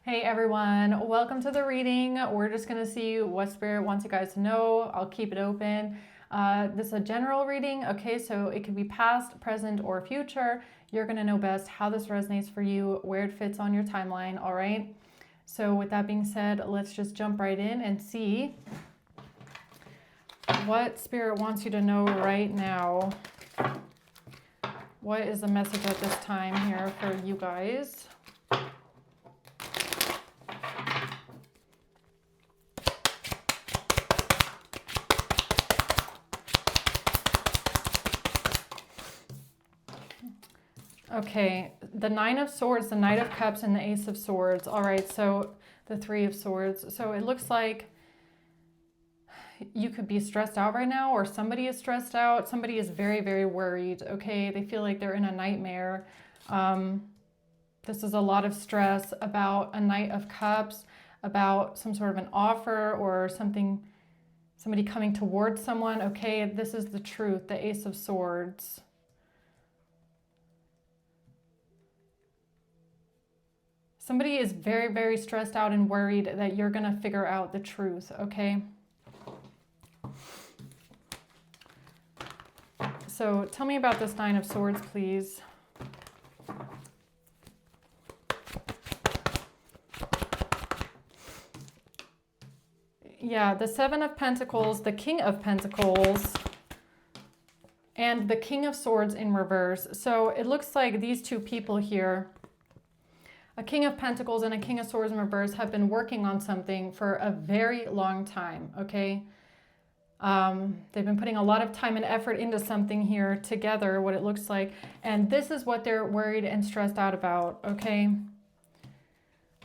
Hey everyone, welcome to the reading. We're just going to see what Spirit wants you guys to know. I'll keep it open. This is a general reading, okay? So it could be past, present, or future. You're going to know best how this resonates for you, where it fits on your timeline, all right? So with that being said, let's just jump right in and see what Spirit wants you to know right now. What is the message at this time here for you guys? Okay, the Nine of Swords, the Knight of Cups, and the Ace of Swords. All right, so the Three of Swords. So it looks like you could be stressed out right now, or somebody is stressed out. Somebody is very, very worried, okay? They feel like they're in a nightmare. This is a lot of stress about a Knight of Cups, about some sort of an offer or something, somebody coming towards someone, okay? This is the truth, the Ace of Swords. Somebody is very, very stressed out and worried that you're going to figure out the truth, okay? So tell me about this Nine of Swords, please. Yeah, the Seven of Pentacles, the King of Pentacles, and the King of Swords in reverse. So it looks like these two people here, a King of Pentacles and a King of Swords in reverse, have been working on something for a very long time, okay? They've been putting a lot of time and effort into something here together, what it looks like. And this is what they're worried and stressed out about, okay?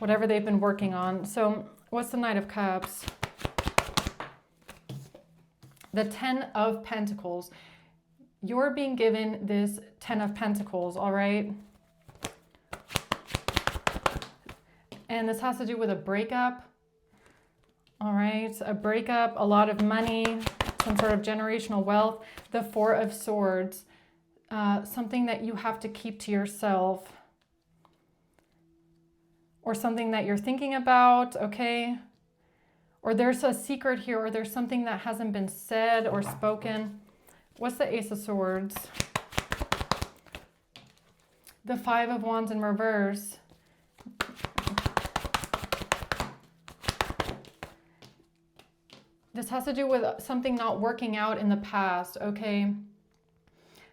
Whatever they've been working on. So what's the Knight of Cups? The Ten of Pentacles. You're being given this Ten of Pentacles, all right? And this has to do with a breakup. All right, a breakup, a lot of money, some sort of generational wealth. The Four of Swords, something that you have to keep to yourself. Or something that you're thinking about, okay? Or there's a secret here, or there's something that hasn't been said or spoken. What's the Ace of Swords? The Five of Wands in reverse. This has to do with something not working out in the past, okay?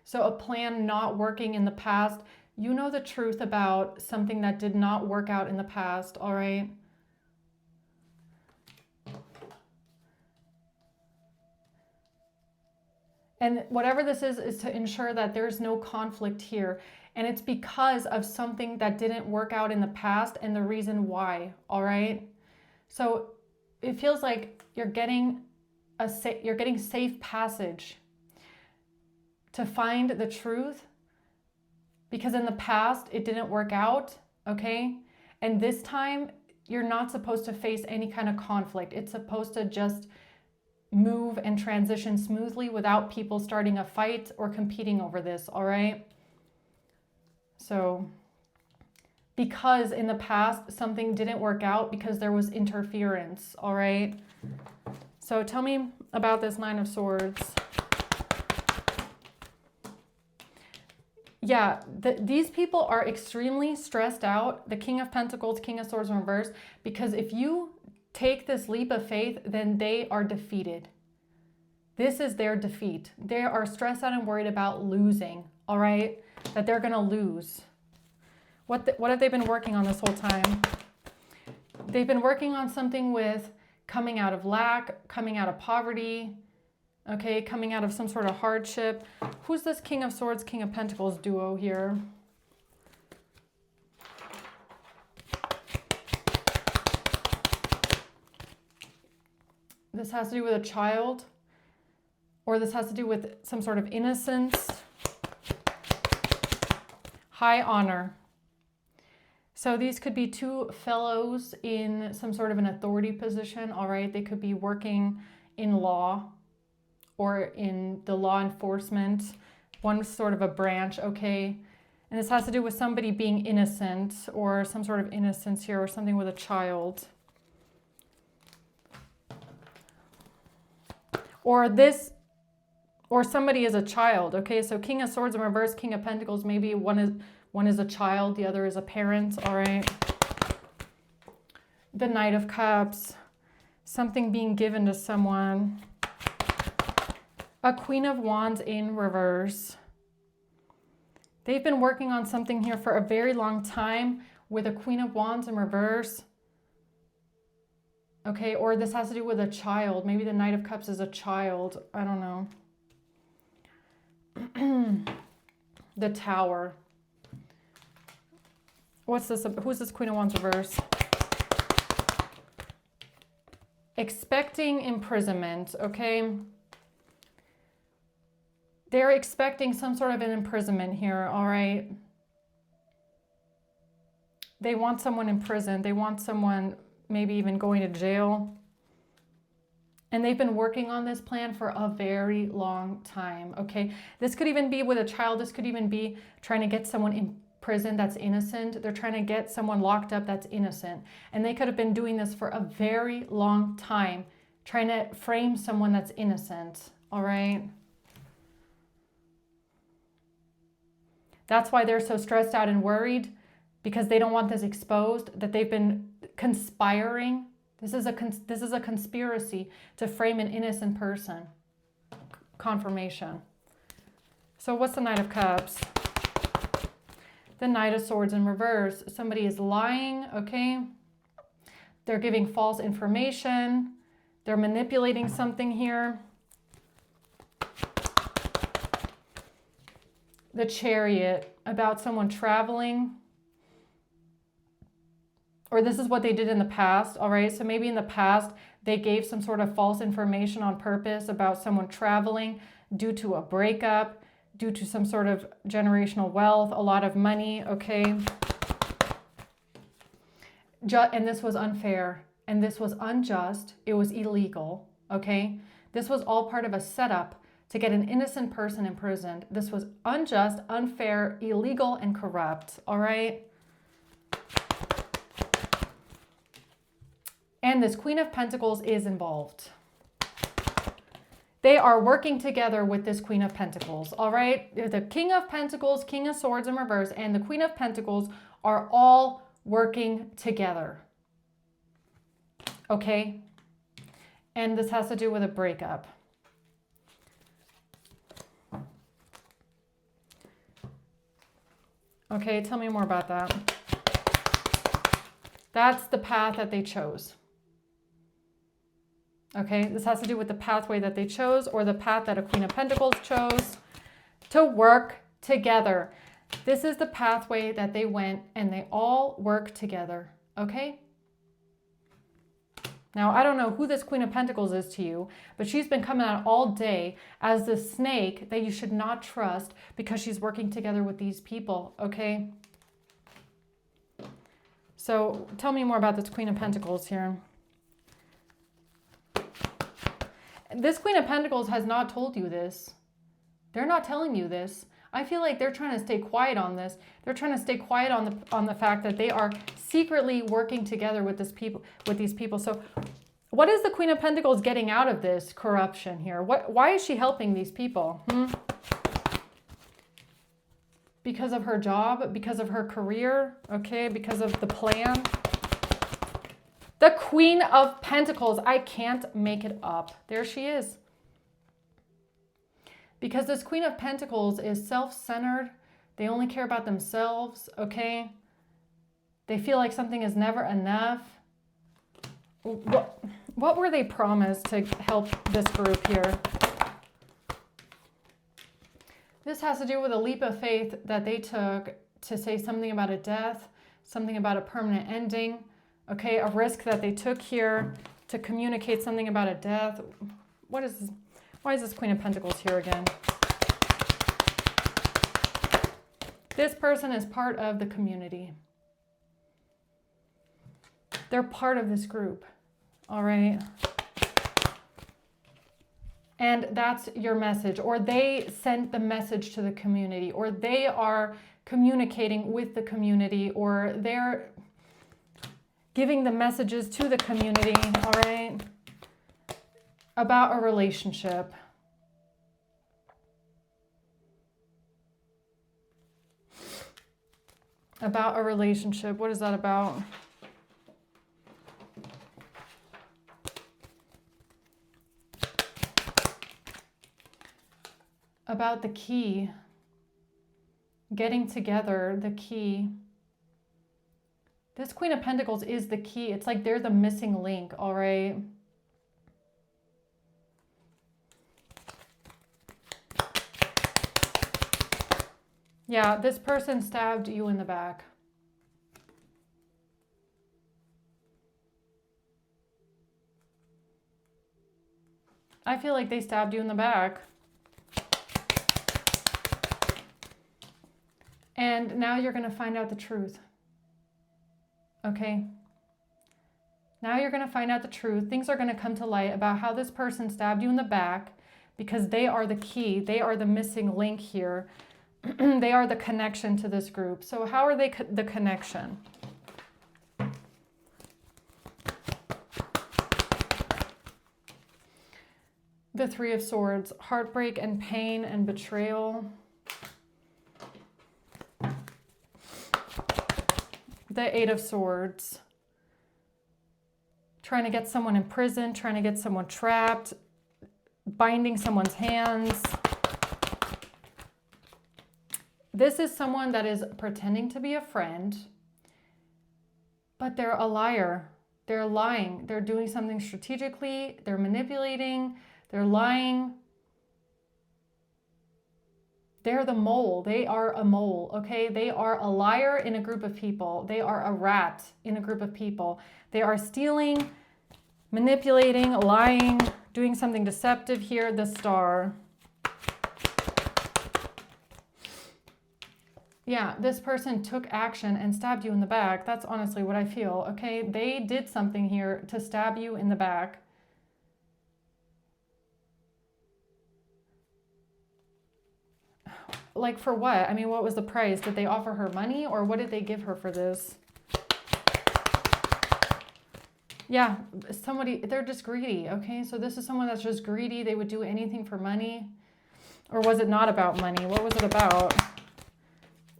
So a plan not working in the past. You know the truth about something that did not work out in the past, all right? And whatever this is to ensure that there's no conflict here. And it's because of something that didn't work out in the past and the reason why, all right? So it feels like you're getting safe passage to find the truth, because in the past it didn't work out, okay? And this time you're not supposed to face any kind of conflict. It's supposed to just move and transition smoothly without people starting a fight or competing over this, all right? So because in the past something didn't work out because there was interference, all right? So tell me about this Nine of Swords. Yeah, these people are extremely stressed out. The King of Pentacles, King of Swords in reverse, because if you take this leap of faith, then they are defeated. This is their defeat. They are stressed out and worried about losing, all right? That they're going to lose. What have they been working on this whole time? They've been working on something with coming out of lack, coming out of poverty, okay, coming out of some sort of hardship. Who's this King of Swords, King of Pentacles duo here? This has to do with a child, or this has to do with some sort of innocence. High honor. So these could be two fellows in some sort of an authority position, all right? They could be working in law or in the law enforcement, one sort of a branch, okay? And this has to do with somebody being innocent or some sort of innocence here or something with a child. Or somebody is a child, okay? So King of Swords in reverse, King of Pentacles, maybe one is a child, the other is a parent, all right? The Knight of Cups, something being given to someone. A Queen of Wands in reverse. They've been working on something here for a very long time with a Queen of Wands in reverse. Okay, or this has to do with a child. Maybe the Knight of Cups is a child. I don't know. The Tower. What's this? Who's this Queen of Wands reverse? Expecting imprisonment, okay? They're expecting some sort of an imprisonment here, all right? They want someone in prison. They want someone maybe even going to jail. And they've been working on this plan for a very long time, okay? This could even be with a child. This could even be trying to get someone in prison that's innocent. They're trying to get someone locked up that's innocent. And they could have been doing this for a very long time, trying to frame someone that's innocent, all right? That's why they're so stressed out and worried, because they don't want this exposed, that they've been conspiring. This is a conspiracy to frame an innocent person. Confirmation. So what's the Knight of Cups? The Knight of Swords in reverse. Somebody is lying, okay? They're giving false information. They're manipulating something here. The Chariot, about someone traveling. Or this is what they did in the past, all right? So maybe in the past, they gave some sort of false information on purpose about someone traveling due to a breakup, due to some sort of generational wealth, a lot of money, okay? And this was unfair, and this was unjust. It was illegal, okay? This was all part of a setup to get an innocent person imprisoned. This was unjust, unfair, illegal, and corrupt, all right? And this Queen of Pentacles is involved. They are working together with this Queen of Pentacles, all right? The King of Pentacles, King of Swords in reverse, and the Queen of Pentacles are all working together, okay? And this has to do with a breakup. Okay, tell me more about that. That's the path that they chose. Okay, this has to do with the pathway that they chose, or the path that a Queen of Pentacles chose to work together. This is the pathway that they went, and they all work together, okay? Now, I don't know who this Queen of Pentacles is to you, but she's been coming out all day as the snake that you should not trust, because she's working together with these people, okay? So tell me more about this Queen of Pentacles here. This Queen of Pentacles has not told you this. They're not telling you this. I feel like they're trying to stay quiet on this. They're trying to stay quiet on the fact that they are secretly working together with these people. So what is the Queen of Pentacles getting out of this corruption here? Why is she helping these people? Because of her job, because of her career, okay, because of the plan. The Queen of Pentacles, I can't make it up. There she is. Because this Queen of Pentacles is self-centered. They only care about themselves, okay? They feel like something is never enough. What were they promised to help this group here? This has to do with a leap of faith that they took to say something about a death, something about a permanent ending, okay? A risk that they took here to communicate something about a death. What is this? Why is this Queen of Pentacles here again? This person is part of the community. They're part of this group, all right? And that's your message, or they sent the message to the community, or they are communicating with the community, or they're giving the messages to the community, all right, about a relationship. About a relationship. What is that about? About the key. Getting together, the key. This Queen of Pentacles is the key. It's like they're the missing link, all right? Yeah, this person stabbed you in the back. I feel like they stabbed you in the back. And now you're going to find out the truth. Okay? Now you're going to find out the truth. Things are going to come to light about how this person stabbed you in the back, because they are the key. They are the missing link here. They are the connection to this group. So how are they the connection? The Three of Swords, heartbreak and pain and betrayal. The Eight of Swords, trying to get someone in prison, trying to get someone trapped, binding someone's hands. This is someone that is pretending to be a friend, but they're a liar. They're lying. They're doing something strategically. They're manipulating. They're lying. They're the mole. They are a mole, okay? They are a liar in a group of people. They are a rat in a group of people. They are stealing, manipulating, lying, doing something deceptive here. The Star. Yeah, this person took action and stabbed you in the back. That's honestly what I feel, okay? They did something here to stab you in the back. Like for what? I mean, what was the price? Did they offer her money, or what did they give her for this? Yeah, somebody, they're just greedy, okay? So this is someone that's just greedy. They would do anything for money. Or was it not about money? What was it about?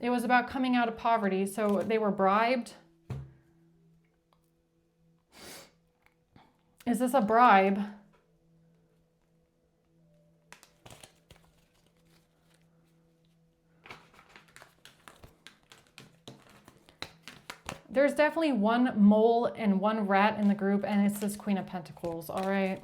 It was about coming out of poverty. So they were bribed. Is this a bribe? There's definitely one mole and one rat in the group, and it's this Queen of Pentacles, all right?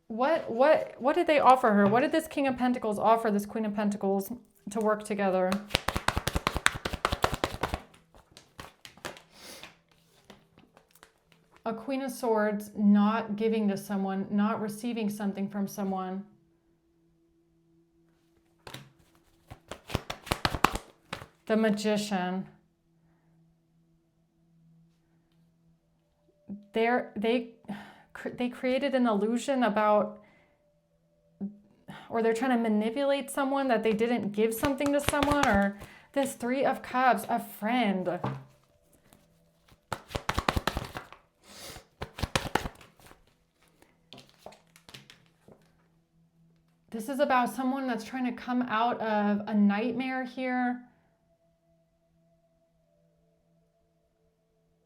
What did they offer her? What did this King of Pentacles offer this Queen of Pentacles to work together? A Queen of Swords, not giving to someone, not receiving something from someone. The Magician. They created an illusion about, or they're trying to manipulate someone that they didn't give something to someone, or this Three of Cups, a friend. This is about someone that's trying to come out of a nightmare here,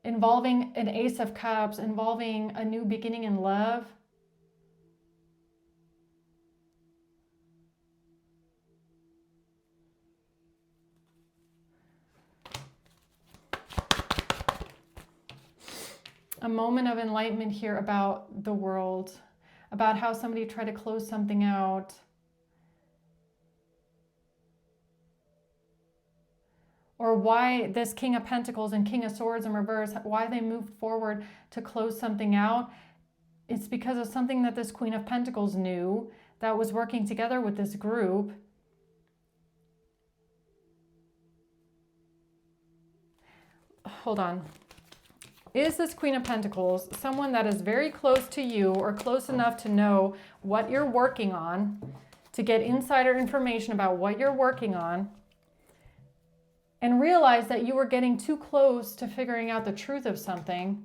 involving an Ace of Cups, involving a new beginning in love. A moment of enlightenment here about the world, about how somebody tried to close something out. Or why this King of Pentacles and King of Swords in reverse, why they moved forward to close something out. It's because of something that this Queen of Pentacles knew that was working together with this group. Hold on. Is this Queen of Pentacles someone that is very close to you or close enough to know what you're working on, to get insider information about what you're working on, and realize that you were getting too close to figuring out the truth of something,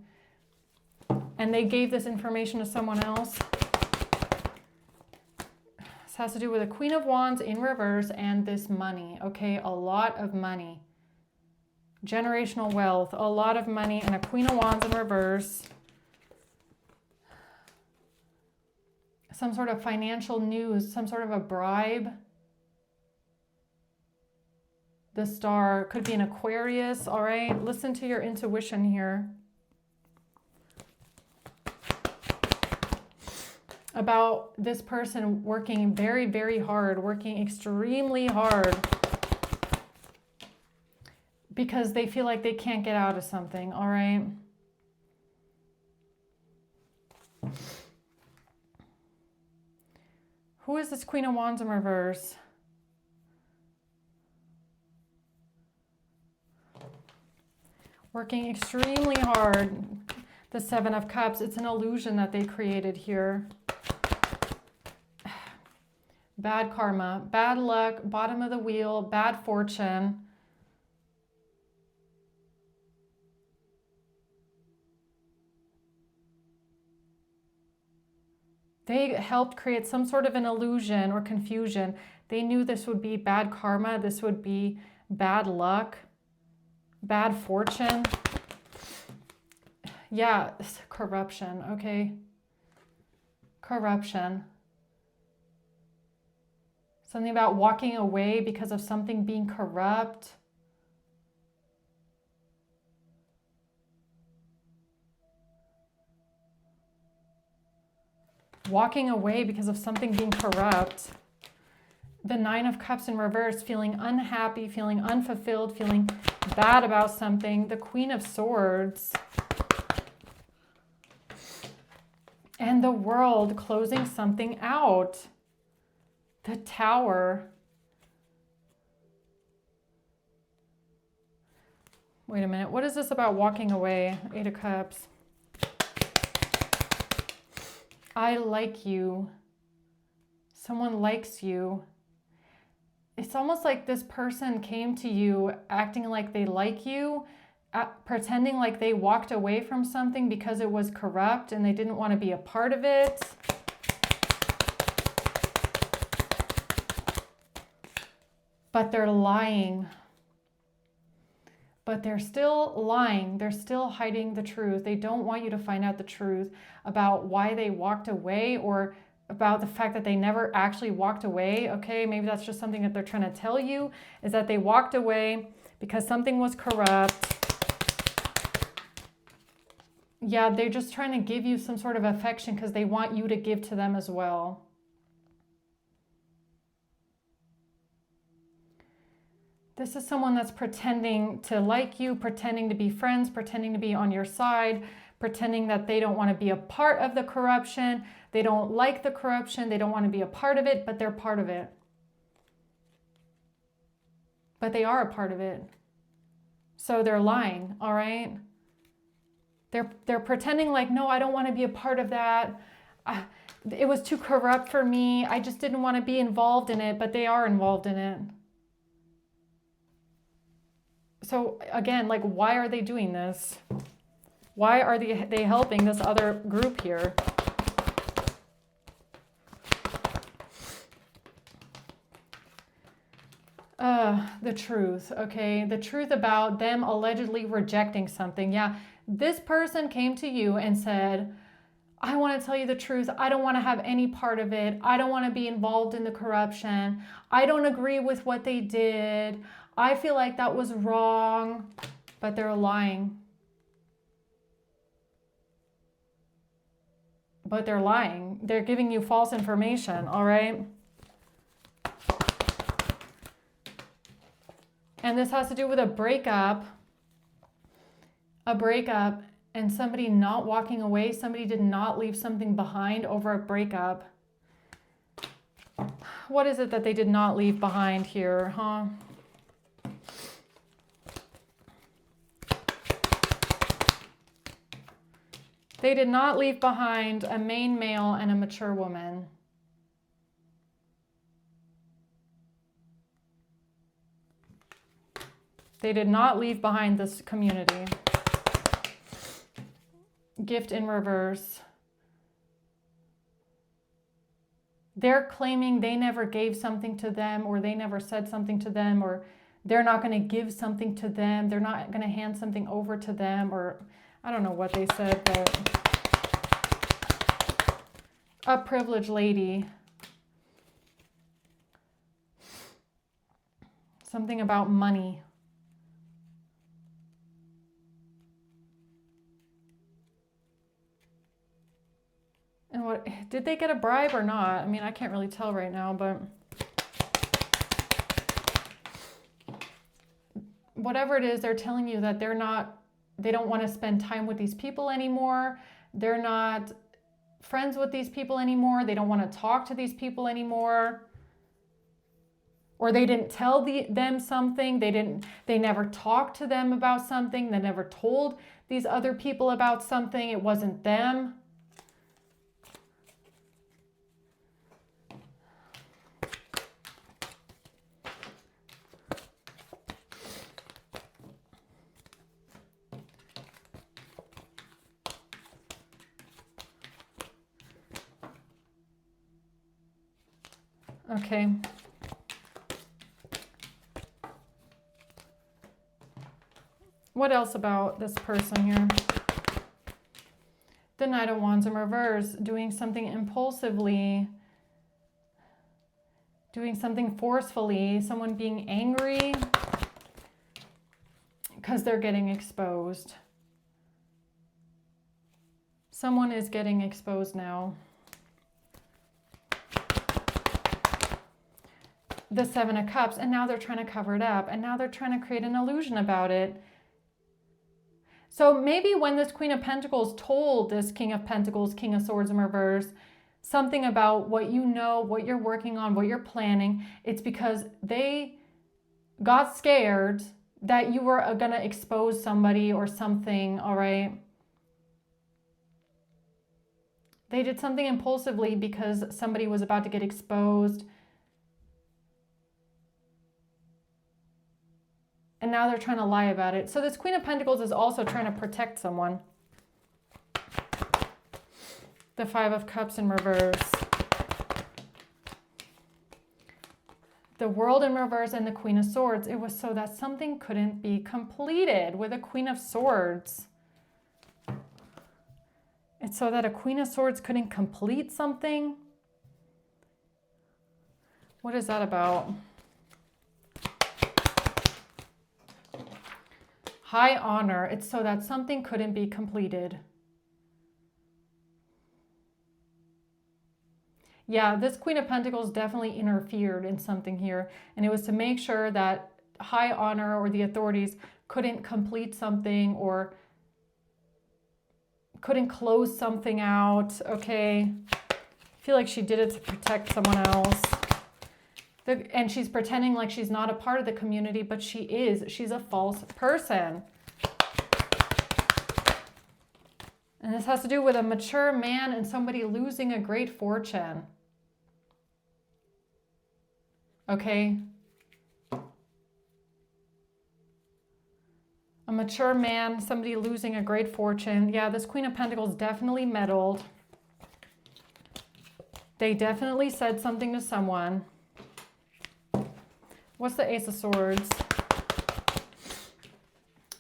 and they gave this information to someone else? This has to do with a Queen of Wands in reverse and this money, okay? A lot of money. Generational wealth, a lot of money, and a Queen of Wands in reverse. Some sort of financial news, some sort of a bribe. The Star could be an Aquarius, all right? Listen to your intuition here. About this person working very, very hard, working extremely hard because they feel like they can't get out of something, all right? Who is this Queen of Wands in reverse? Working extremely hard. The Seven of Cups, it's an illusion that they created here. Bad karma, bad luck, bottom of the wheel, bad fortune. They helped create some sort of an illusion or confusion. They knew this would be bad karma, this would be bad luck, bad fortune. Yeah, corruption, okay? Corruption. Something about walking away because of something being corrupt. Walking away because of something being corrupt. The Nine of Cups in reverse, feeling unhappy, feeling unfulfilled, feeling bad about something. The Queen of Swords. And the World, closing something out. The Tower. Wait a minute. What is this about walking away? Eight of Cups. I like you. Someone likes you. It's almost like this person came to you acting like they like you, pretending like they walked away from something because it was corrupt and they didn't want to be a part of it. But they're lying. But they're still lying. They're still hiding the truth. They don't want you to find out the truth about why they walked away, or about the fact that they never actually walked away. Okay, maybe that's just something that they're trying to tell you, is that they walked away because something was corrupt. Yeah, they're just trying to give you some sort of affection because they want you to give to them as well. This is someone that's pretending to like you, pretending to be friends, pretending to be on your side, pretending that they don't want to be a part of the corruption. They don't like the corruption. They don't want to be a part of it, but they're part of it. But they are a part of it. So they're lying, all right? They're pretending like, no, I don't want to be a part of that. It was too corrupt for me. I just didn't want to be involved in it, but they are involved in it. So again, like, why are they doing this? Why are they helping this other group here? The truth, okay? The truth about them allegedly rejecting something. Yeah, this person came to you and said, I want to tell you the truth. I don't want to have any part of it. I don't want to be involved in the corruption. I don't agree with what they did. I feel like that was wrong, but they're lying. But they're lying. They're giving you false information, all right? And this has to do with a breakup and somebody not walking away. Somebody did not leave something behind over a breakup. What is it that they did not leave behind here, huh? They did not leave behind a main male and a mature woman. They did not leave behind this community. Gift in reverse. They're claiming they never gave something to them, or they never said something to them, or they're not going to give something to them. They're not going to hand something over to them, or I don't know what they said, but a privileged lady. Something about money. And what, did they get a bribe or not? I mean, I can't really tell right now, but whatever it is, they're telling you that they don't want to spend time with these people anymore. They're not friends with these people anymore. They don't want to talk to these people anymore. Or they didn't tell them something. They never talked to them about something. They never told these other people about something. It wasn't them. Okay. What else about this person here? The Knight of Wands in reverse, doing something impulsively, doing something forcefully, someone being angry because they're getting exposed. Someone is getting exposed now. The Seven of Cups, and now they're trying to cover it up, and now they're trying to create an illusion about it. So maybe when this Queen of Pentacles told this King of Pentacles, King of Swords in reverse, something about what you know, what you're working on, what you're planning, it's because they got scared that you were going to expose somebody or something, all right? They did something impulsively because somebody was about to get exposed. And now they're trying to lie about it. So this Queen of Pentacles is also trying to protect someone. The Five of Cups in reverse. The World in reverse and the Queen of Swords. It was so that something couldn't be completed with a Queen of Swords. It's so that a Queen of Swords couldn't complete something. What is that about? High honor. It's so that something couldn't be completed. Yeah, this Queen of Pentacles definitely interfered in something here. And it was to make sure that high honor or the authorities couldn't complete something or couldn't close something out. Okay. I feel like she did it to protect someone else. And she's pretending like she's not a part of the community, but she is. She's a false person. And this has to do with a mature man and somebody losing a great fortune. Okay? A mature man, somebody losing a great fortune. Yeah, this Queen of Pentacles definitely meddled. They definitely said something to someone. What's the Ace of Swords?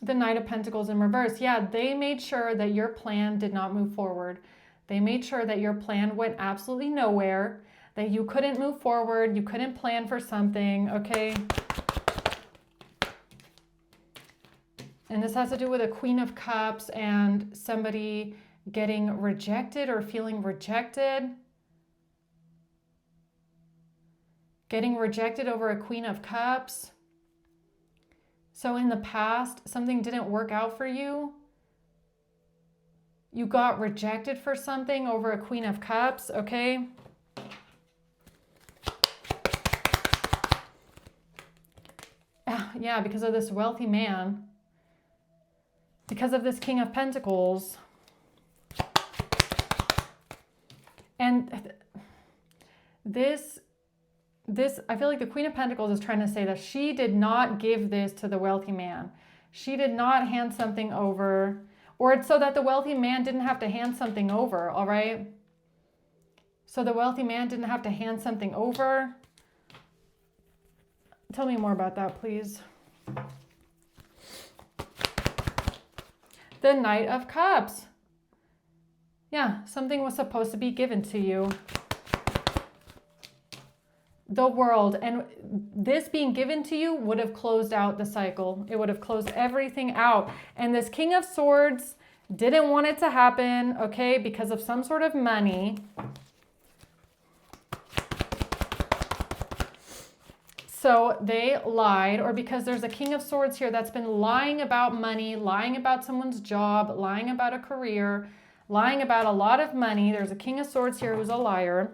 The Knight of Pentacles in reverse. Yeah, they made sure that your plan did not move forward. They made sure that your plan went absolutely nowhere, that you couldn't move forward, you couldn't plan for something, okay? And this has to do with a Queen of Cups and somebody getting rejected or feeling rejected. Getting rejected over a Queen of Cups. So in the past, something didn't work out for you. You got rejected for something over a Queen of Cups, okay? Yeah, because of this wealthy man. Because of this King of Pentacles. And this, I feel like the Queen of Pentacles is trying to say that she did not give this to the wealthy man. She did not hand something over, or it's so that the wealthy man didn't have to hand something over, all right? So the wealthy man didn't have to hand something over. Tell me more about that, please. The Knight of Cups. Yeah, something was supposed to be given to you. The World. And this being given to you would have closed out the cycle. It would have closed everything out. And this King of Swords didn't want it to happen, okay, because of some sort of money. So they lied, or because there's a King of Swords here that's been lying about money, lying about someone's job, lying about a career, lying about a lot of money. There's a King of Swords here who's a liar,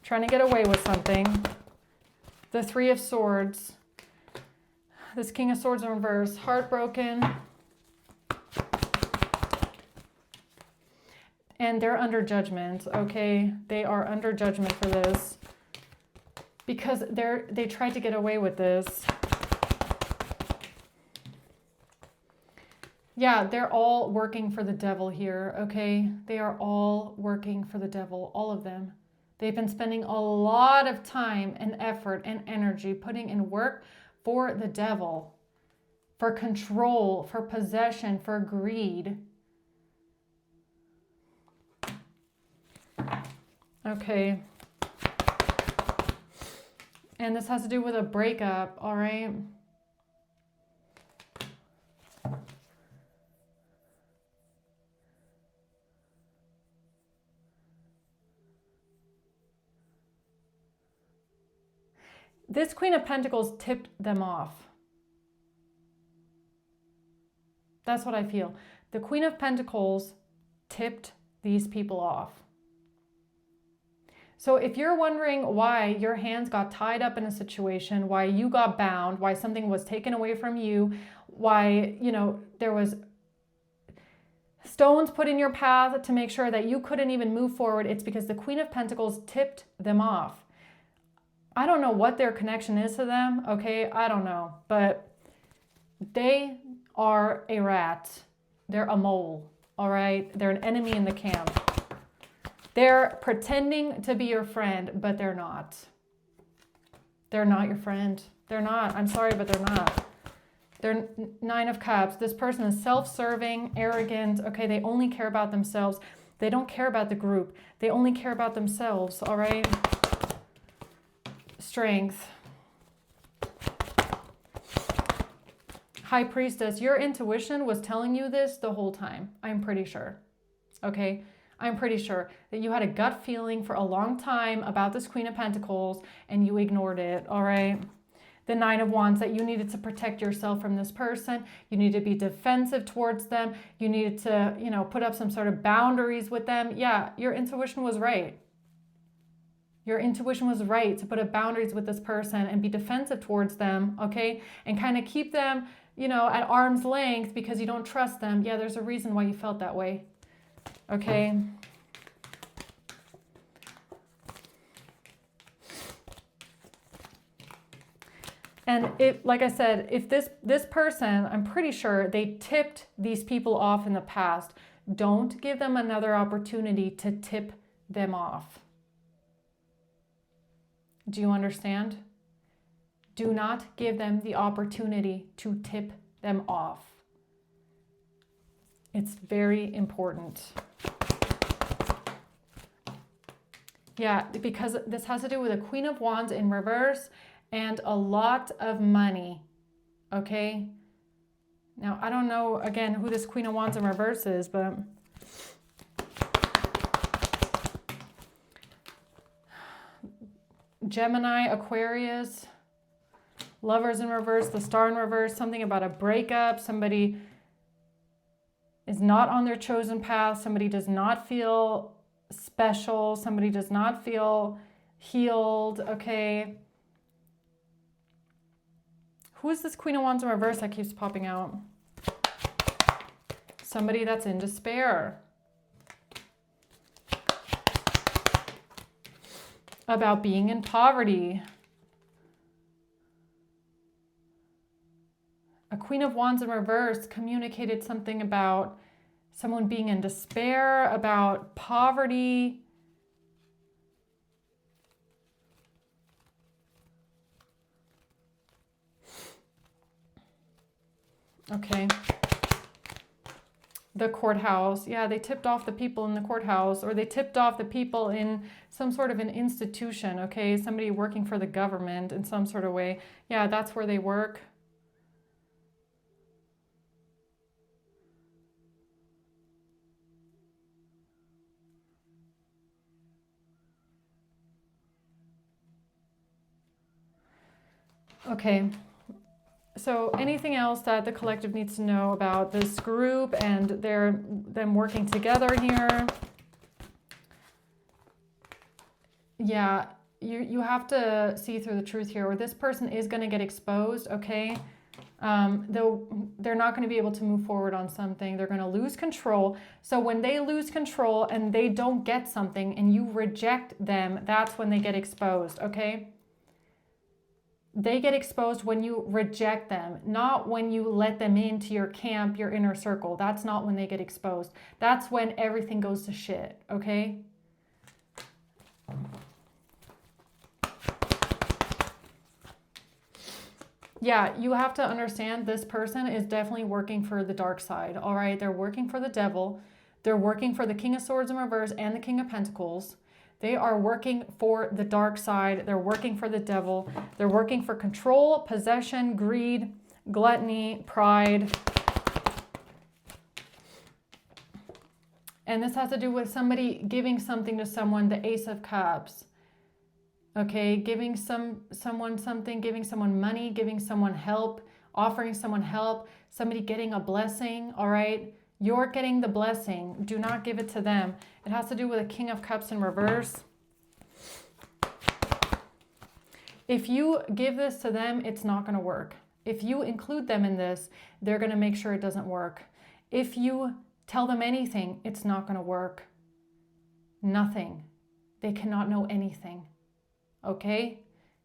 trying to get away with something. The Three of Swords. This King of Swords in reverse, heartbroken. And they're under judgment, okay? They are under judgment for this. Because they tried to get away with this. Yeah, they're all working for the devil here, okay? They are all working for the devil, all of them. They've been spending a lot of time and effort and energy putting in work for the devil, for control, for possession, for greed. Okay. And this has to do with a breakup, all right? This Queen of Pentacles tipped them off. That's what I feel. The Queen of Pentacles tipped these people off. So if you're wondering why your hands got tied up in a situation, why you got bound, why something was taken away from you, why, you know, there was stones put in your path to make sure that you couldn't even move forward, it's because the Queen of Pentacles tipped them off. I don't know what their connection is to them, okay? I don't know, but they are a rat. They're a mole, all right? They're an enemy in the camp. They're pretending to be your friend, but they're not. They're not your friend. They're not. I'm sorry, but they're not. They're Nine of Cups. This person is self-serving, arrogant. Okay, they only care about themselves. They don't care about the group. They only care about themselves, all right? Strength. High Priestess, your intuition was telling you this the whole time. I'm pretty sure. Okay? I'm pretty sure that you had a gut feeling for a long time about this Queen of Pentacles and you ignored it, all right? The Nine of Wands, that you needed to protect yourself from this person. You need to be defensive towards them. You needed to, you know, put up some sort of boundaries with them. Yeah, your intuition was right. Your intuition was right to put up boundaries with this person and be defensive towards them, okay? And kind of keep them, you know, at arm's length because you don't trust them. Yeah, there's a reason why you felt that way. Okay. And if, like I said, if this person, I'm pretty sure they tipped these people off in the past. Don't give them another opportunity to tip them off. Do you understand? Do not give them the opportunity to tip them off. It's very important. Yeah, because this has to do with a Queen of Wands in reverse and a lot of money, okay? Now, I don't know, again, who this Queen of Wands in reverse is, but Gemini, Aquarius, Lovers in reverse, the Star in reverse, something about a breakup, somebody is not on their chosen path, somebody does not feel special, somebody does not feel healed, okay? Who is this Queen of Wands in reverse that keeps popping out? Somebody that's in despair. about being in poverty. A Queen of Wands in reverse communicated something about someone being in despair, about poverty. Okay. The courthouse. Yeah, they tipped off the people in the courthouse, or they tipped off the people in some sort of an institution, okay? Somebody working for the government in some sort of way. Yeah, that's where they work. Okay. So anything else that the collective needs to know about this group and them working together here? Yeah, you have to see through the truth here, or this person is going to get exposed, okay? They're not going to be able to move forward on something. They're going to lose control. So when they lose control and they don't get something and you reject them, that's when they get exposed, okay? They get exposed when you reject them, not when you let them into your camp, your inner circle. That's not when they get exposed. That's when everything goes to shit, okay? Yeah, you have to understand this person is definitely working for the dark side, all right? They're working for the devil. They're working for the King of Swords in reverse and the King of Pentacles. They are working for the dark side. They're working for the devil. They're working for control, possession, greed, gluttony, pride. And this has to do with somebody giving something to someone, the Ace of Cups. Okay, giving someone something, giving someone money, giving someone help, offering someone help, somebody getting a blessing, all right? You're getting the blessing. Do not give it to them. It has to do with a King of Cups in reverse. If you give this to them, it's not going to work. If you include them in this, they're going to make sure it doesn't work. If you tell them anything, it's not going to work. Nothing. They cannot know anything. Okay?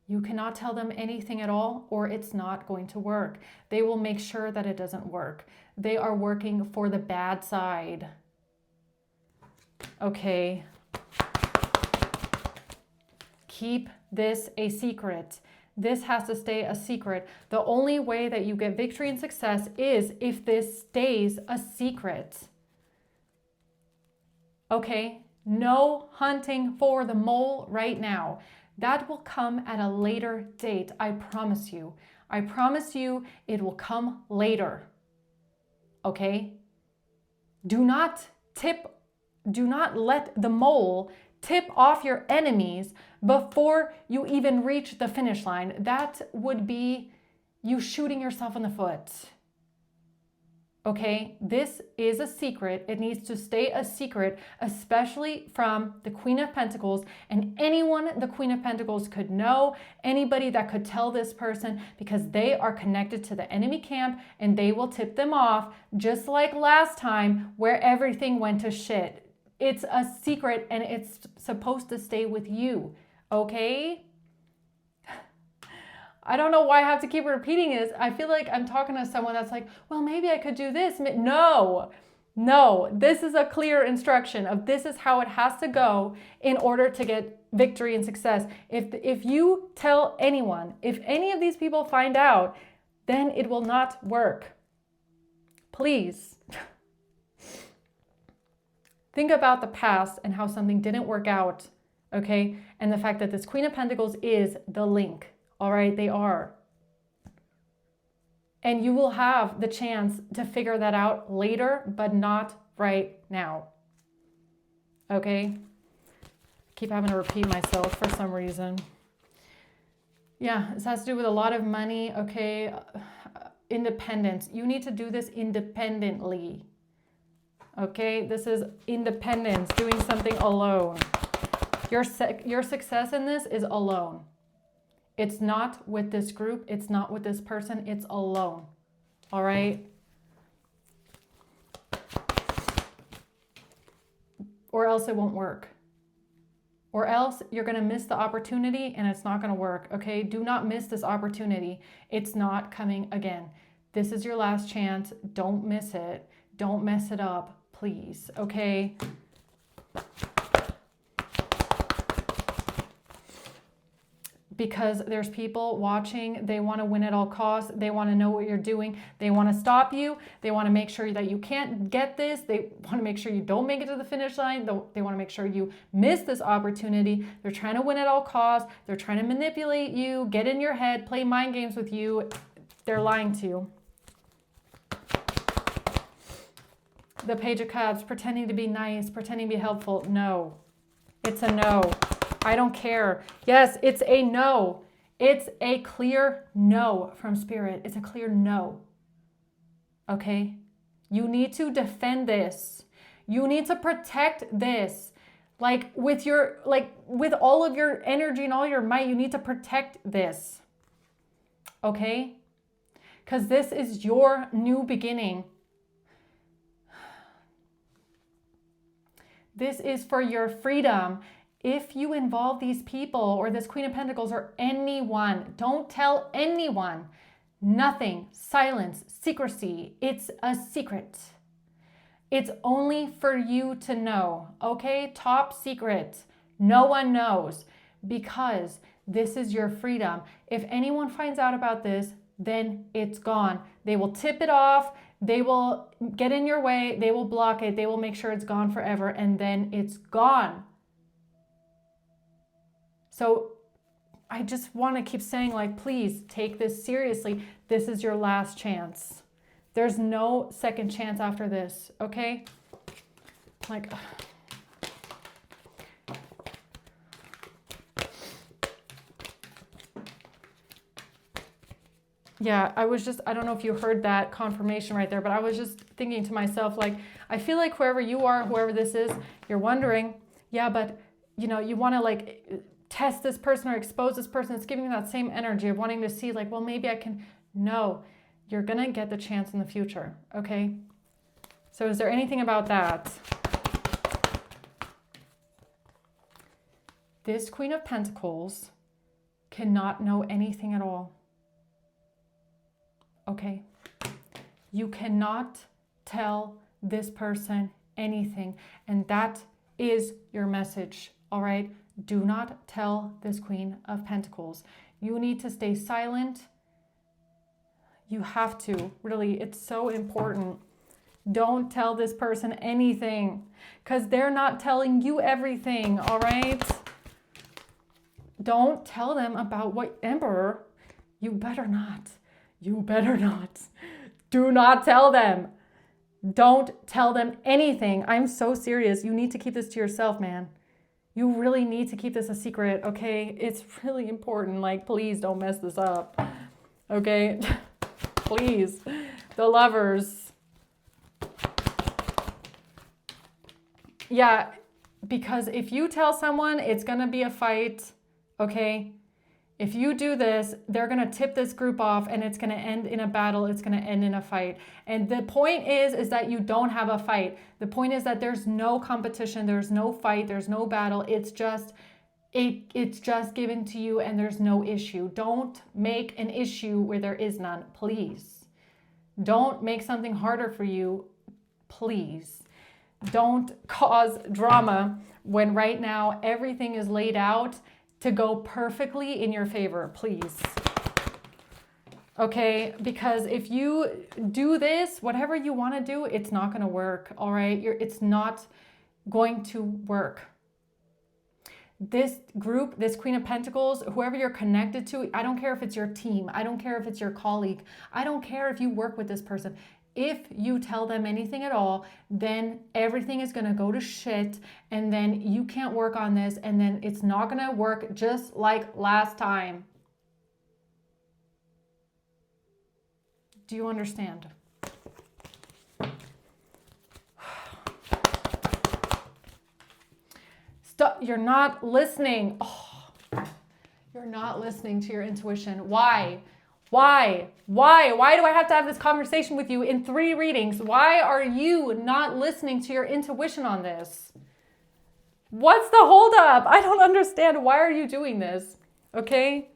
You cannot tell them anything at all, or it's not going to work. They will make sure that it doesn't work. They are working for the bad side. Okay. Keep this a secret. This has to stay a secret. The only way that you get victory and success is if this stays a secret. Okay? No hunting for the mole right now. That will come at a later date, I promise you. I promise you it will come later. Okay? Do not let the mole tip off your enemies before you even reach the finish line. That would be you shooting yourself in the foot. Okay, this is a secret. It needs to stay a secret, especially from the Queen of Pentacles and anyone the Queen of Pentacles could know, anybody that could tell this person, because they are connected to the enemy camp and they will tip them off, just like last time where everything went to shit. It's a secret and it's supposed to stay with you, okay? I don't know why I have to keep repeating this. I feel like I'm talking to someone that's like, well, maybe I could do this. No, this is a clear instruction of this is how it has to go in order to get victory and success. If you tell anyone, if any of these people find out, then it will not work. Please. Think about the past and how something didn't work out, okay? And the fact that this Queen of Pentacles is the link. All right, they are. And you will have the chance to figure that out later, but not right now. Okay? Keep having to repeat myself for some reason. Yeah, this has to do with a lot of money, okay? Independence. You need to do this independently. Okay? This is independence, doing something alone. Your success in this is alone. It's not with this group. It's not with this person. It's alone. All right? Or else it won't work. or else you're going to miss the opportunity and it's not going to work. Okay? Do not miss this opportunity. It's not coming again. This is your last chance. Don't miss it. Don't mess it up, please. Okay? Because there's people watching, they want to win at all costs. They want to know what you're doing. They want to stop you. They want to make sure that you can't get this. They want to make sure you don't make it to the finish line. They want to make sure you miss this opportunity. They're trying to win at all costs. They're trying to manipulate you, get in your head, play mind games with you. They're lying to you. The Page of Cups, pretending to be nice, pretending to be helpful. No, it's a no. I don't care. Yes, it's a no. It's a clear no from Spirit. It's a clear no. Okay? You need to defend this. You need to protect this. Like with all of your energy and all your might, you need to protect this. Okay? Because this is your new beginning. This is for your freedom. If you involve these people or this Queen of Pentacles or anyone, don't tell anyone. Nothing. Silence. Secrecy. It's a secret. It's only for you to know. Okay? Top secret. No one knows, because this is your freedom. If anyone finds out about this, then it's gone. They will tip it off. They will get in your way. They will block it. They will make sure it's gone forever, and then it's gone. So I just want to keep saying, like, please take this seriously. This is your last chance. There's no second chance after this, okay? Like, yeah, I don't know if you heard that confirmation right there, but I was just thinking to myself, like, I feel like whoever you are, whoever this is, you're wondering, yeah, but, you know, you want to, like, test this person or expose this person. It's giving you that same energy of wanting to see, like, well, maybe I can. No, you're going to get the chance in the future, okay? So is there anything about that? This Queen of Pentacles cannot know anything at all, okay? You cannot tell this person anything, and that is your message, all right? Do not tell this Queen of Pentacles. You need to stay silent. You have to, really, it's so important. Don't tell this person anything, because they're not telling you everything, all right? Don't tell them about what Emperor. You better not. You better not. Do not tell them. Don't tell them anything. I'm so serious. You need to keep this to yourself, man. You really need to keep this a secret, okay? It's really important. Like, please don't mess this up, okay? Please. The Lovers. Yeah, because if you tell someone, it's going to be a fight, okay? If you do this, they're going to tip this group off and it's going to end in a battle. It's going to end in a fight. And the point is that you don't have a fight. The point is that there's no competition. There's no fight. There's no battle. It's just given to you and there's no issue. Don't make an issue where there is none, please. Don't make something harder for you, please. Don't cause drama when right now everything is laid out to go perfectly in your favor, please. Okay, because if you do this, whatever you want to do, it's not going to work, all right? It's not going to work. This group, this Queen of Pentacles, whoever you're connected to, I don't care if it's your team. I don't care if it's your colleague. I don't care if you work with this person. If you tell them anything at all, then everything is going to go to shit, and then you can't work on this, and then it's not going to work just like last time. Do you understand? Stop. You're not listening. Oh, you're not listening to your intuition. Why? Why do I have to have this conversation with you in 3 readings? Why are you not listening to your intuition on this? What's the holdup? I don't understand. Why are you doing this? Okay?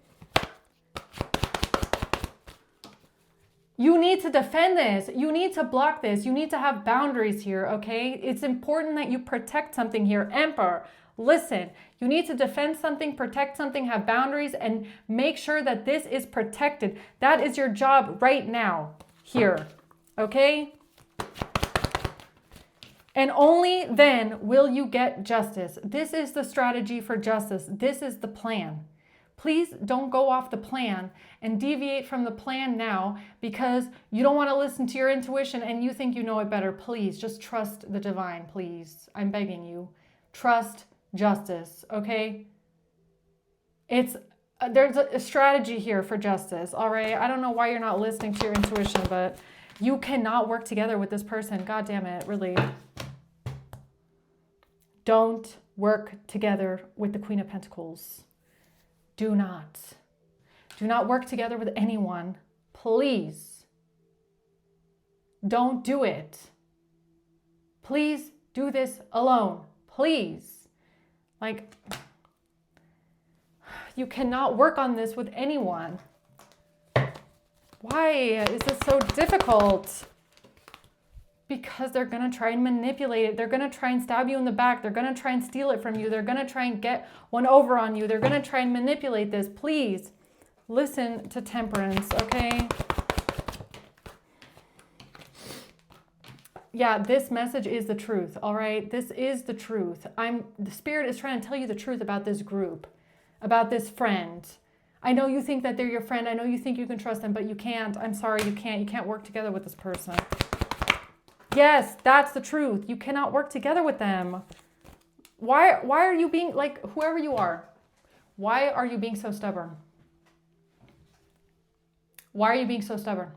You need to defend this. You need to block this. You need to have boundaries here, okay? It's important that you protect something here. Emperor, listen. You need to defend something, protect something, have boundaries, and make sure that this is protected. That is your job right now, here, okay? And only then will you get justice. This is the strategy for justice. This is the plan. Please don't go off the plan and deviate from the plan now because you don't want to listen to your intuition and you think you know it better. Please just trust the divine, please. I'm begging you. Trust justice, okay? There's a strategy here for justice, all right? I don't know why you're not listening to your intuition, but you cannot work together with this person. God damn it, really. Don't work together with the Queen of Pentacles. Do not. Do not work together with anyone. Please. Don't do it. Please do this alone. Please. Like, you cannot work on this with anyone. Why is this so difficult? Because they're going to try and manipulate it. They're going to try and stab you in the back. They're going to try and steal it from you. They're going to try and get one over on you. They're going to try and manipulate this. Please listen to Temperance, okay? Yeah, this message is the truth, all right? This is the truth. The Spirit is trying to tell you the truth about this group, about this friend. I know you think that they're your friend. I know you think you can trust them, but you can't. I'm sorry, you can't. You can't work together with this person. Yes, that's the truth. You cannot work together with them. Why are you being, like, whoever you are, why are you being so stubborn? Why are you being so stubborn?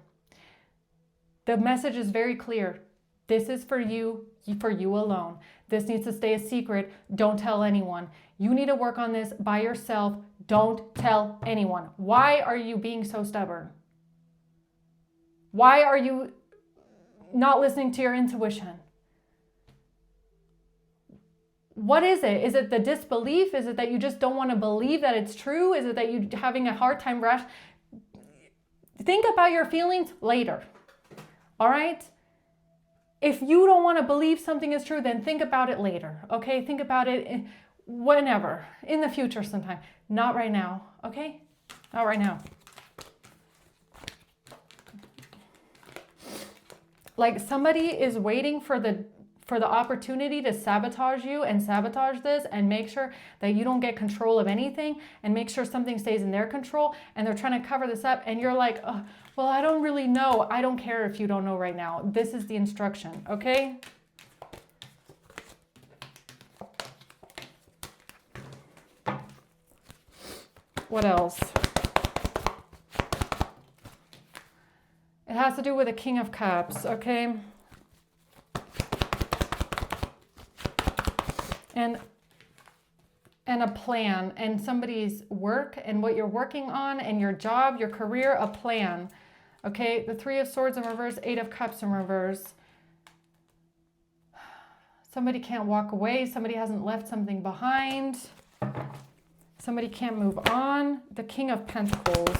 The message is very clear. This is for you alone. This needs to stay a secret. Don't tell anyone. You need to work on this by yourself. Don't tell anyone. Why are you being so stubborn? Why are you not listening to your intuition? What is it? Is it the disbelief? Is it that you just don't want to believe that it's true? Is it that you're having a hard time Think about your feelings later. All right? If you don't want to believe something is true, then think about it later. Okay? Think about it whenever, in the future sometime. Not right now. Okay? Not right now. Like somebody is waiting for the opportunity to sabotage you and sabotage this and make sure that you don't get control of anything and make sure something stays in their control, and they're trying to cover this up, and you're like, oh, well, I don't really know. I don't care if you don't know right now. This is the instruction, okay? What else? It has to do with the King of Cups, okay? And a plan, and somebody's work, and what you're working on, and your job, your career, a plan. Okay, the Three of Swords in reverse, Eight of Cups in reverse. Somebody can't walk away. Somebody hasn't left something behind. Somebody can't move on. The King of Pentacles.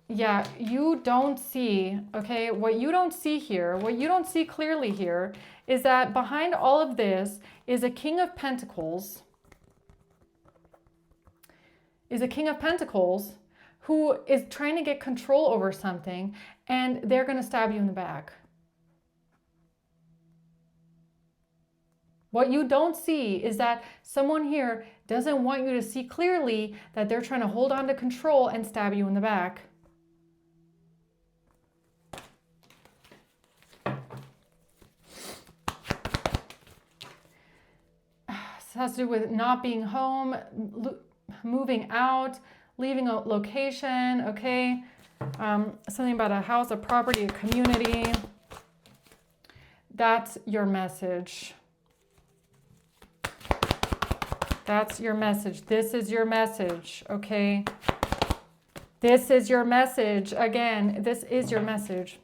Yeah, you don't see, okay, what you don't see here, what you don't see clearly here is that behind all of this is a King of Pentacles, who is trying to get control over something, and they're going to stab you in the back. What you don't see is that someone here doesn't want you to see clearly that they're trying to hold on to control and stab you in the back. This has to do with not being home, moving out, leaving a location, okay? Something about a house, a property, a community. That's your message. That's your message. This is your message, okay? This is your message. Again, this is your message.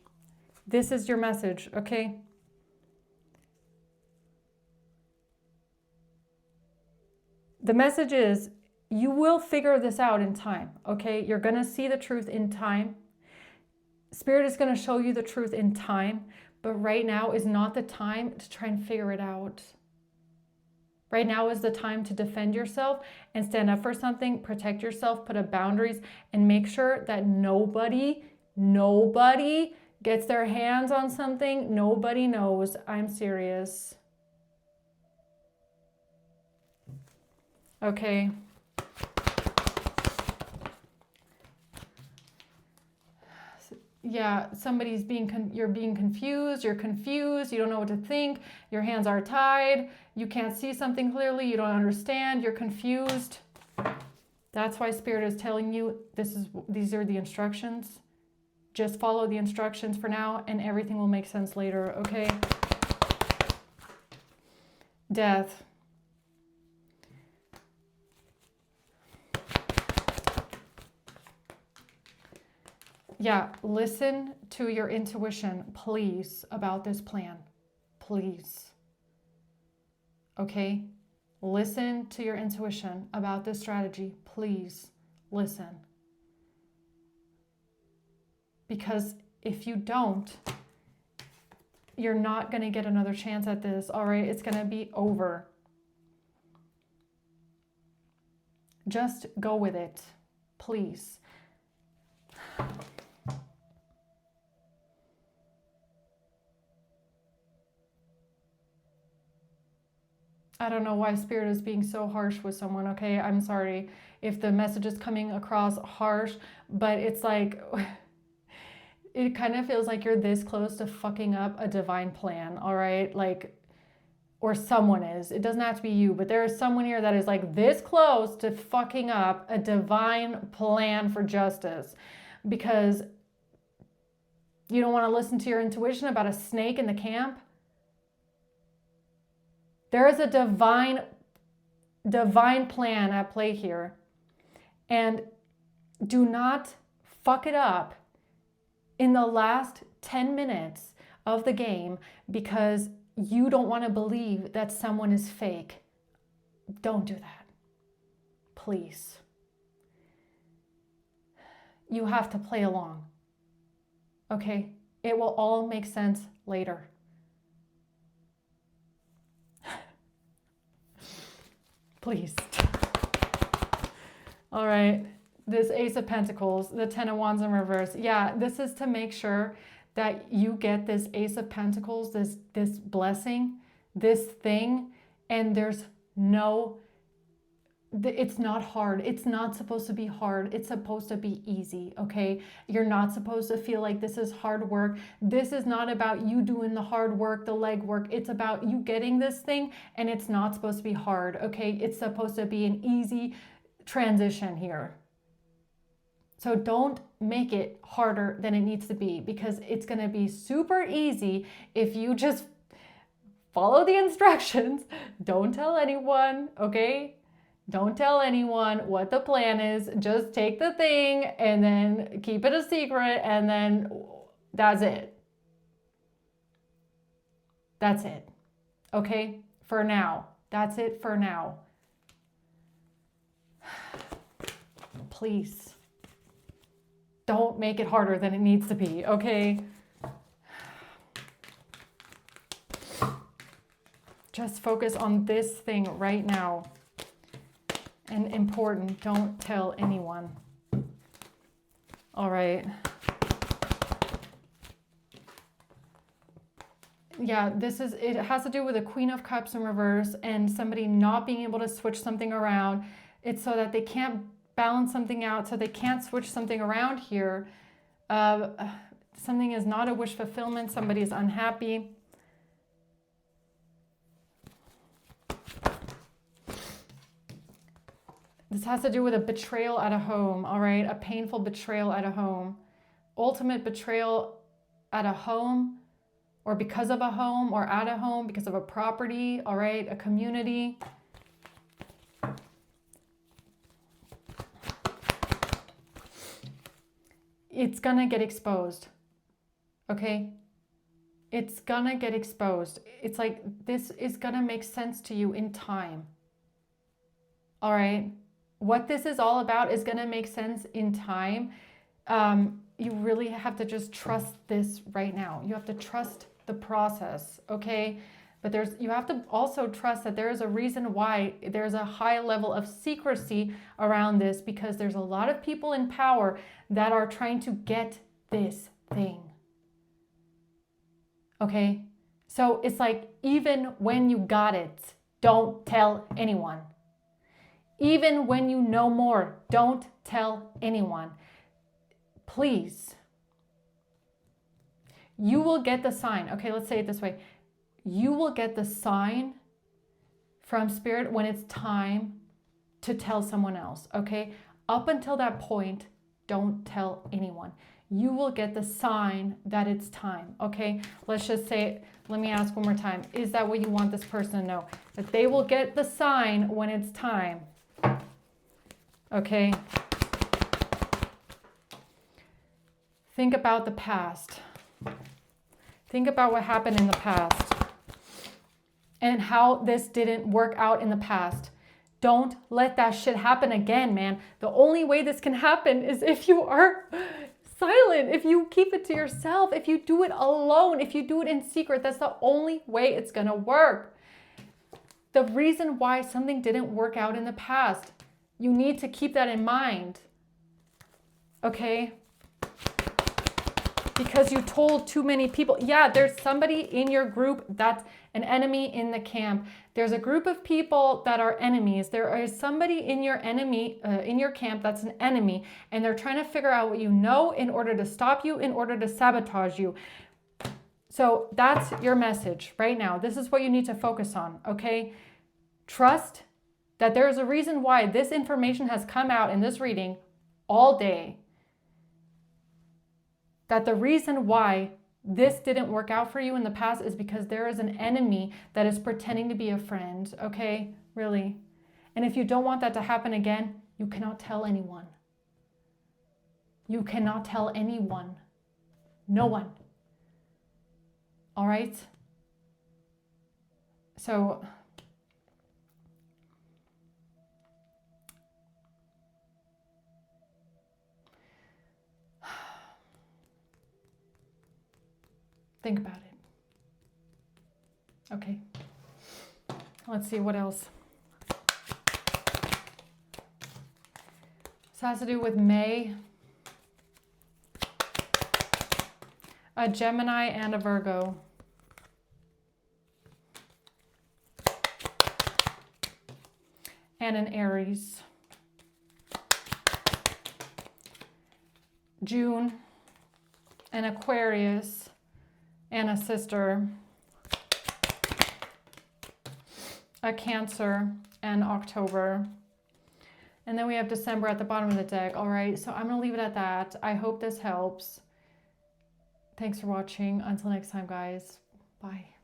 This is your message, okay? The message is you will figure this out in time, okay? You're going to see the truth in time. Spirit is going to show you the truth in time, but right now is not the time to try and figure it out. Right now is the time to defend yourself and stand up for something, protect yourself, put up boundaries, and make sure that nobody gets their hands on something. Nobody knows. I'm serious. Okay. Yeah, you're being confused, you're confused, you don't know what to think, your hands are tied, you can't see something clearly, you don't understand, you're confused. That's why Spirit is telling you these are the instructions. Just follow the instructions for now and everything will make sense later, okay? Death. Yeah, listen to your intuition, please, about this plan. Please. Okay? Listen to your intuition about this strategy. Please listen. Because if you don't, you're not going to get another chance at this, all right? It's going to be over. Just go with it, please. I don't know why Spirit is being so harsh with someone, okay? I'm sorry if the message is coming across harsh, but it's like, it kind of feels like you're this close to fucking up a divine plan, all right? Like, or someone is. It doesn't have to be you, but there is someone here that is like this close to fucking up a divine plan for justice because you don't want to listen to your intuition about a snake in the camp. There is a divine plan at play here. And do not fuck it up in the last 10 minutes of the game because you don't want to believe that someone is fake. Don't do that. Please. You have to play along. Okay? It will all make sense later. Please. All right. This Ace of Pentacles, the Ten of Wands in reverse. Yeah, this is to make sure that you get this Ace of Pentacles, this blessing, this thing, and there's no, it's not hard. It's not supposed to be hard. It's supposed to be easy, okay? You're not supposed to feel like this is hard work. This is not about you doing the hard work, the leg work. It's about you getting this thing, and it's not supposed to be hard, okay? It's supposed to be an easy transition here. So don't make it harder than it needs to be because it's going to be super easy if you just follow the instructions. Don't tell anyone, okay? Don't tell anyone what the plan is. Just take the thing and then keep it a secret and then that's it. That's it. Okay? For now. That's it for now. Please. Don't make it harder than it needs to be, okay? Just focus on this thing right now. And important, don't tell anyone. All right. Yeah, it has to do with the Queen of Cups in reverse and somebody not being able to switch something around. It's so that they can't balance something out, so they can't switch something around here. Something is not a wish fulfillment. Somebody is unhappy. This has to do with a betrayal at a home, all right? A painful betrayal at a home. Ultimate betrayal at a home, or because of a home, or at a home, because of a property, all right? A community. It's gonna get exposed, okay? It's gonna get exposed. It's like this is gonna make sense to you in time. All right. What this is all about is going to make sense in time. You really have to just trust this right now. You have to trust the process, okay? But you have to also trust that there is a reason why there's a high level of secrecy around this, because there's a lot of people in power that are trying to get this thing. Okay? So it's like, even when you got it, don't tell anyone. Even when you know more, don't tell anyone. Please. You will get the sign. Okay, let's say it this way. You will get the sign from Spirit when it's time to tell someone else, okay? Up until that point, don't tell anyone. You will get the sign that it's time, okay? Let's just say, let me ask one more time. Is that what you want this person to know? That they will get the sign when it's time, okay? Think about the past. Think about what happened in the past and how this didn't work out in the past. Don't let that shit happen again, man. The only way this can happen is if you are silent, if you keep it to yourself, if you do it alone, if you do it in secret. That's the only way it's gonna work. The reason why something didn't work out in the past, you need to keep that in mind, okay? Because you told too many people. Yeah, there's somebody in your group that's an enemy in the camp. There's a group of people that are enemies. There is somebody in your in your camp that's an enemy, and they're trying to figure out what you know in order to stop you, in order to sabotage you. So that's your message right now. This is what you need to focus on, okay? Trust that there's a reason why this information has come out in this reading all day. That the reason why this didn't work out for you in the past is because there is an enemy that is pretending to be a friend, okay? Really. And if you don't want that to happen again, you cannot tell anyone. You cannot tell anyone. No one. All right? So think about it. Okay. Let's see what else. This has to do with May, a Gemini and a Virgo. And an Aries. June, an Aquarius, and a sister, a Cancer, and October. And then we have December at the bottom of the deck. All right, so I'm going to leave it at that. I hope this helps. Thanks for watching. Until next time, guys. Bye.